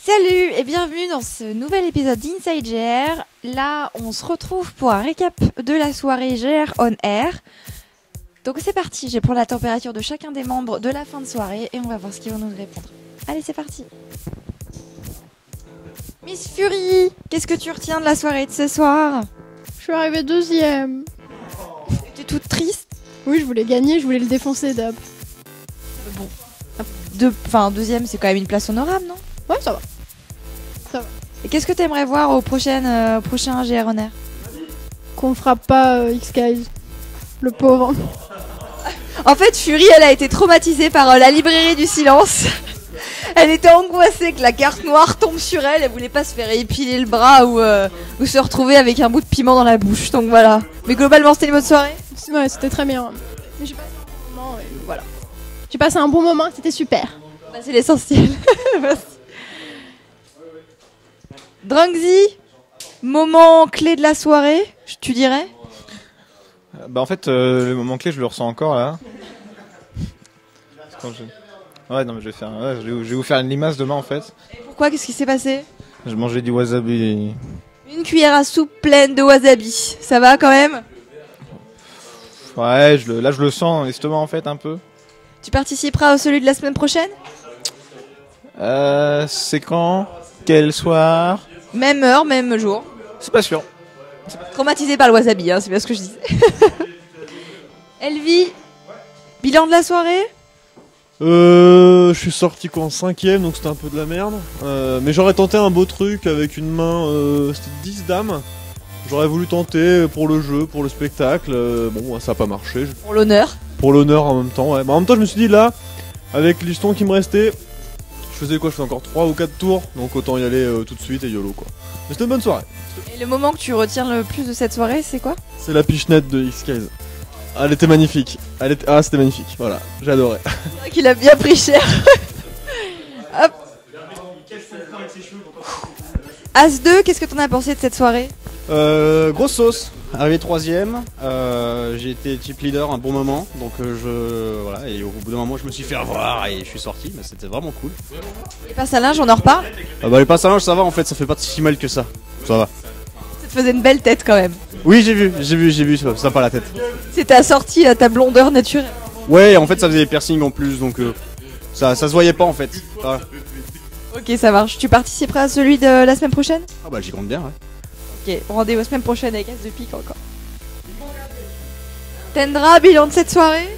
Salut et bienvenue dans ce nouvel épisode d'Inside GR. Là, on se retrouve pour un récap de la soirée GR On Air. Donc c'est parti, je vais prendre la température de chacun des membres de la fin de soirée et on va voir ce qu'ils vont nous répondre. Allez, c'est parti. Miss Fury, qu'est-ce que tu retiens de la soirée de ce soir? Je suis arrivée deuxième. Tu es toute triste? Oui, je voulais gagner, je voulais le défoncer d'ab. Bon. Deuxième, c'est quand même une place honorable, non? Ouais, ça va. Ça va. Et qu'est-ce que tu aimerais voir au prochain GR On Air? Qu'on frappe pas X-Guys. Le pauvre. En fait, Fury, elle a été traumatisée par la librairie du silence. Elle était angoissée que la carte noire tombe sur elle. Elle voulait pas se faire épiler le bras ou se retrouver avec un bout de piment dans la bouche. Donc voilà. Mais globalement, c'était une bonne soirée. Ouais, c'était très bien. Mais j'ai passé un bon moment et voilà. J'ai passé un bon moment, c'était super. Bah, c'est l'essentiel. Merci. Drungzy, moment clé de la soirée, tu dirais? Bah en fait, le moment clé, je le ressens encore là. Quand ouais, non mais je vais vous faire une limace demain en fait. Et pourquoi? Qu'est-ce qui s'est passé? Je mangeais du wasabi. Une cuillère à soupe pleine de wasabi. Ça va quand même? Ouais, là je le sens dans l'estomac en fait un peu. Tu participeras au celui de la semaine prochaine? C'est quand? Quel soir? Même heure, même jour. C'est pas sûr. Traumatisé par le wasabi, hein, c'est bien ce que je disais. Elvie, bilan de la soirée? Je suis sorti qu'en 5ème, donc c'était un peu de la merde. Mais j'aurais tenté un beau truc avec une main, c'était 10 dames. J'aurais voulu tenter pour le jeu, pour le spectacle. Bon, ça a pas marché. Pour l'honneur. Pour l'honneur en même temps, ouais. Mais en même temps, je me suis dit là, avec les jetons qui me restaient, je faisais quoi? Je faisais encore 3 ou 4 tours, donc autant y aller tout de suite et YOLO quoi. Mais c'était une bonne soirée. Et le moment que tu retiens le plus de cette soirée, c'est quoi? C'est la pichenette de X-Guys. Elle était magnifique. Ah, c'était magnifique, voilà, j'ai adoré. C'est vrai qu'il a bien pris cher. Hop. As2, qu'est-ce que t'en as pensé de cette soirée? Grosse sauce, arrivé 3ème, j'ai été type leader un bon moment, donc voilà, et au bout d'un moment je me suis fait avoir et je suis sorti, mais c'était vraiment cool. Les passes à linge, on en reparle? Bah les passes à linge ça va en fait, ça fait pas si mal que ça va. Ça te faisait une belle tête quand même. Oui j'ai vu, c'est sympa la tête. C'était assorti à ta blondeur naturelle. Ouais, en fait ça faisait des piercings en plus, donc ça se voyait pas en fait. Voilà. Ok, ça marche. Tu participeras à celui de la semaine prochaine? Ah bah j'y compte bien, ouais. Ok, rendez-vous la semaine prochaine avec As de pique encore. Tendra, bilan de cette soirée?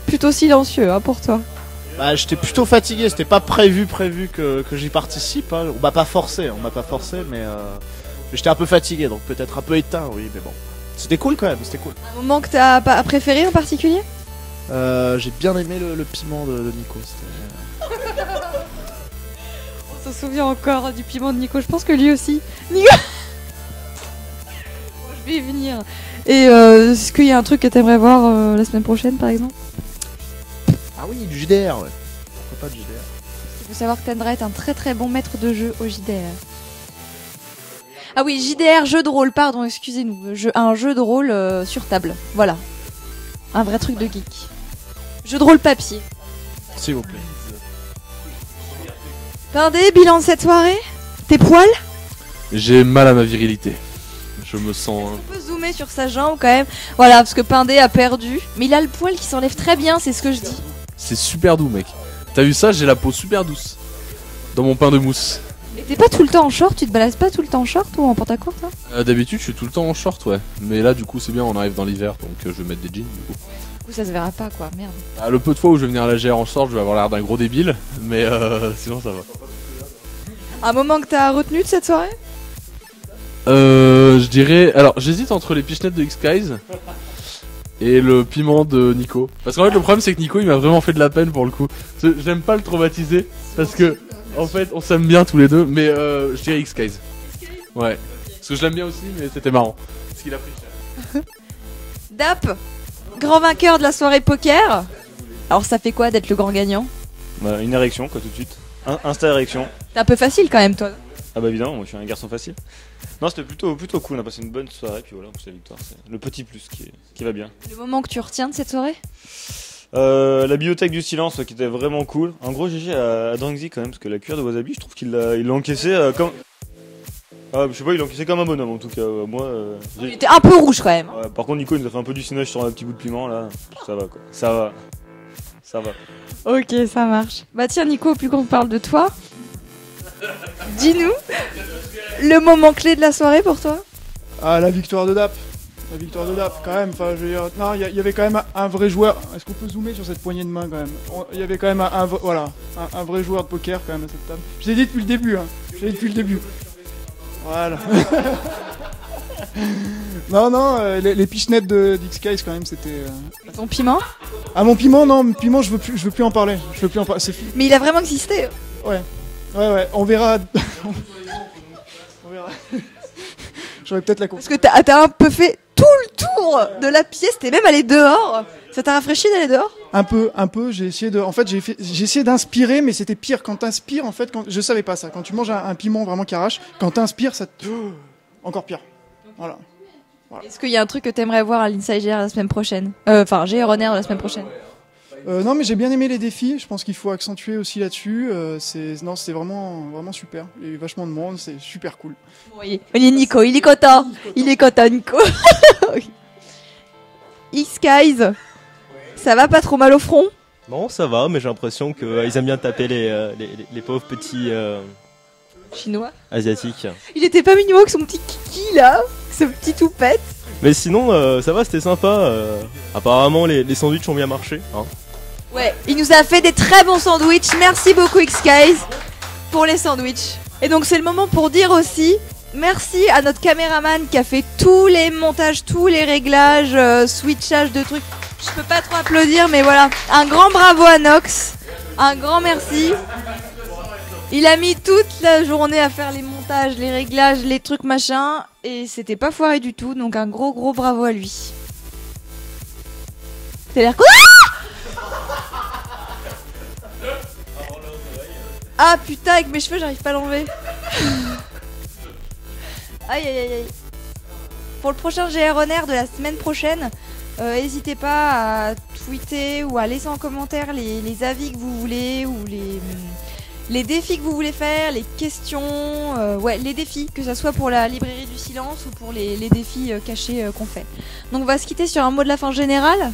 Plutôt silencieux hein, pour toi. Bah j'étais plutôt fatigué, c'était pas prévu que j'y participe, hein. On m'a pas forcé, mais j'étais un peu fatigué, donc peut-être un peu éteint, oui, mais bon. C'était cool quand même, c'était cool. Un moment que t'as préféré en particulier? J'ai bien aimé le piment de Nico, On se souvient encore du piment de Nico, je pense que lui aussi. Nico je vais y venir. Et est-ce qu'il y a un truc que t'aimerais voir la semaine prochaine par exemple? Ah oui, du JDR, ouais. Pourquoi pas du JDR? Il faut savoir que Tendra est un très très bon maître de jeu au JDR. Ah oui, JDR, jeu de rôle, pardon, excusez-nous. Un jeu de rôle sur table, voilà. Un vrai truc de geek. Jeu de rôle papier. S'il vous plaît. Pindé, bilan de cette soirée? Tes poils? J'ai mal à ma virilité. Je me sens... On peut zoomer sur sa jambe quand même. Voilà, parce que Pindé a perdu. Mais il a le poil qui s'enlève très bien, c'est ce que je dis. C'est super doux mec. T'as vu ça? J'ai la peau super douce. Dans mon pain de mousse. Et t'es pas tout le temps en short? Tu te balades pas tout le temps en short ou en pantacourt hein? D'habitude je suis tout le temps en short ouais. Mais là du coup c'est bien, on arrive dans l'hiver donc je vais mettre des jeans du coup. Du coup ça se verra pas quoi, merde. Le peu de fois où je vais venir à la GR en short je vais avoir l'air d'un gros débile. Mais sinon ça va. Un moment que t'as retenu de cette soirée? Je dirais... Alors j'hésite entre les pichenettes de X-Guys et le piment de Nico. Parce qu'en fait le problème c'est que Nico il m'a vraiment fait de la peine pour le coup. J'aime pas le traumatiser parce que en fait on s'aime bien tous les deux. Mais je dirais X-Guys. Ouais. Parce que je l'aime bien aussi mais c'était marrant. Parce qu'il a pris cher. Dap, grand vainqueur de la soirée poker. Alors ça fait quoi d'être le grand gagnant? Bah, une érection quoi tout de suite. Insta érection. T'es un peu facile quand même toi. Ah bah évidemment, moi je suis un garçon facile. Non c'était plutôt cool, on a passé une bonne soirée puis voilà, en plus la victoire c'est le petit plus qui va bien. Le moment que tu retiens de cette soirée? La bibliothèque du silence qui était vraiment cool. Un gros GG à Dranxy quand même, parce que la cuillère de wasabi, je trouve qu'il l'a encaissé comme. Ah, je sais pas, il l'a encaissé comme un bonhomme en tout cas. Moi, Il était un peu rouge quand même. ouais, par contre, Nico il nous a fait un peu du cinéage sur un petit bout de piment là. Ça va quoi. Ça va. Ça va. Ok, ça marche. Bah tiens Nico, plus qu'on parle de toi, dis-nous le moment clé de la soirée pour toi. Ah, la victoire de DAP. La victoire de DAP, quand même. Enfin, je veux dire, non, il y avait quand même un vrai joueur. Est-ce qu'on peut zoomer sur cette poignée de main quand même? Il y avait quand même un vrai joueur de poker quand même à cette table. Je l'ai dit depuis le début, hein. Je l'ai dit depuis le début. Voilà. Non, les pichenettes d'X-Guys quand même, c'était. Ton piment. Ah, mon piment, non, mon piment, je veux plus en parler. Je veux plus en parler. C'est fini. Mais il a vraiment existé. Ouais, on verra. On verra. J'aurais peut-être la Parce que t'as un peu fait tout le tour de la pièce, t'es même allé dehors. Ça t'a rafraîchi d'aller dehors? Un peu. J'ai essayé de. En fait, j'ai essayé d'inspirer, mais c'était pire. Quand t'inspires, en fait, je savais pas ça. Quand tu manges un piment vraiment qui arrache, quand t'inspires, ça. Encore pire. Voilà. Est-ce qu'il y a un truc que t'aimerais voir à l'Inside GR la semaine prochaine? Enfin, GR On Air la semaine prochaine. Non, mais j'ai bien aimé les défis. Je pense qu'il faut accentuer aussi là-dessus. C'était vraiment super. Il y a eu vachement de monde. C'est super cool. Oui. Nico, il est content. Il est content, Nico. X-Guys, ça va pas trop mal au front? Non, ça va, mais j'ai l'impression qu'ils aiment bien taper les pauvres petits Chinois asiatiques. Il était pas mignon avec son petit kiki là, ce petit toupette. Mais sinon, ça va, c'était sympa. Apparemment, les sandwichs ont bien marché. Hein. Ouais, il nous a fait des très bons sandwichs. Merci beaucoup X-Guys pour les sandwichs. Et donc c'est le moment pour dire aussi merci à notre caméraman qui a fait tous les montages, tous les réglages, switchage de trucs. Je peux pas trop applaudir, mais voilà. Un grand bravo à Nox. Un grand merci. Il a mis toute la journée à faire les montages, les réglages, les trucs machin. Et c'était pas foiré du tout. Donc un gros bravo à lui. T'as l'air quoi? Ah putain, avec mes cheveux, j'arrive pas à l'enlever. Aïe. Pour le prochain GR On Air de la semaine prochaine, n'hésitez pas à tweeter ou à laisser en commentaire les avis que vous voulez ou les défis que vous voulez faire, les questions, les défis, que ça soit pour la librairie du silence ou pour les défis cachés qu'on fait. Donc on va se quitter sur un mot de la fin général.